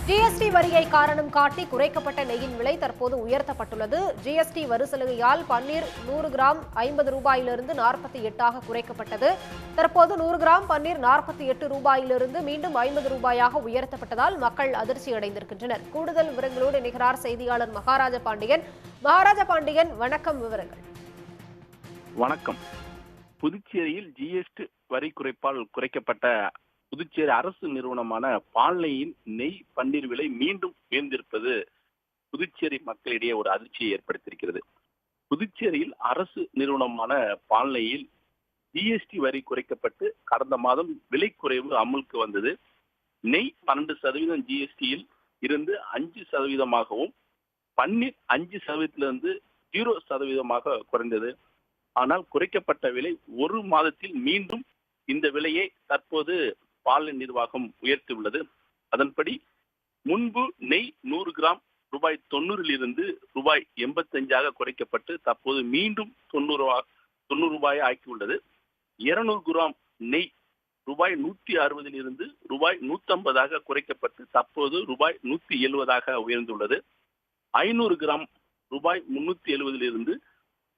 GST வரியை காரணம் காட்டி குறைக்கப்பட்ட நெய்யின் விலை தற்போது உயர்த்தப்பட்டுள்ளது. ஜிஎஸ்டி வரி சலுகையால் பன்னீர் 100 கிராம் 50 ரூபாயிலிருந்து 48 குறைக்கப்பட்டது. தற்போது 100 கிராம் பன்னீர் 48 ரூபாயிலிருந்து மீண்டும் 50 ரூபாயாக உயர்த்தப்பட்டதால் மக்கள் அதிர்ச்சி அடைந்திருக்கின்றனர். கூடுதல் விவரங்களோடு இணைகிறார் செய்தியாளர் மகாராஜ பாண்டியன். மகாராஜ பாண்டியன், வணக்கம். விவரங்கள். வணக்கம். புதுச்சேரியில் ஜிஎஸ்டி வரி குறைப்பால் குறைக்கப்பட்ட புதுச்சேரி அரசு நிறுவனமான பால்நெய்யின் நெய் பன்னீர் விலை மீண்டும் உயர்ந்திருப்பது புதுச்சேரி மக்களிடையே ஒரு அதிர்ச்சியை ஏற்படுத்தியிருக்கிறது. புதுச்சேரியில் அரசு நிறுவனமான பால்நெய்யில் ஜிஎஸ்டி வரி குறைக்கப்பட்டு கடந்த மாதம் விலை குறைவு அமலுக்கு வந்தது. நெய் 12% ஜிஎஸ்டியில் இருந்து 5%, பன்னீர் 5%, 0% குறைந்தது. ஆனால் குறைக்கப்பட்ட விலை ஒரு மாதத்தில் மீண்டும் இந்த விலையை தற்போது பால் நிர்வாகம் உயர்த்தியுள்ளது. அதன்படி முன்பு நெய் 100 கிராம் ரூபாய் 90 ரூபாய் 85 குறைக்கப்பட்டு தற்போது மீண்டும் 90 ரூபாயை ஆக்கியுள்ளது. 200 கிராம் நெய் ரூபாய் 160 ரூபாய் 150 குறைக்கப்பட்டு தற்போது ரூபாய் 170 உயர்ந்துள்ளது. 500 கிராம் ரூபாய் 370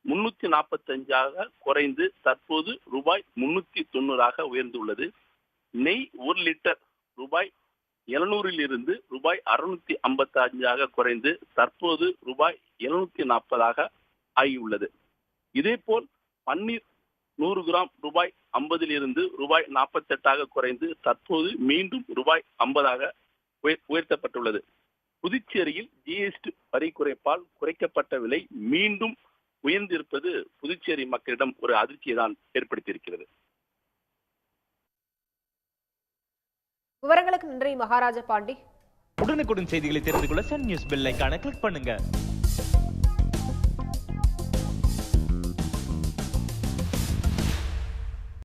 345 குறைந்து தற்போது ரூபாய் 390 உயர்ந்துள்ளது. நெய் 1 லிட்டர் ரூபாய் 700 ரூபாய் 655 குறைந்து தற்போது ரூபாய் 740 ஆகியுள்ளது. இதேபோல் பன்னீர் 100 கிராம் ரூபாய் 50 ரூபாய் 48 குறைந்து தற்போது மீண்டும் ரூபாய் 50 உயர்த்தப்பட்டுள்ளது. புதுச்சேரியில் ஜிஎஸ்டி வரி குறைப்பால் குறைக்கப்பட்ட விலை மீண்டும் உயர்ந்திருப்பது புதுச்சேரி மக்களிடம் ஒரு அதிர்ச்சியை தான் ஏற்படுத்தியிருக்கிறது. விவரங்களுக்கு நன்றி மகாராஜ பாண்டி. உடனுக்குடன் செய்திகளை தெரிந்து கொள்ள சன் நியூஸ் பெல் ஐகானை கிளிக் பண்ணுங்க.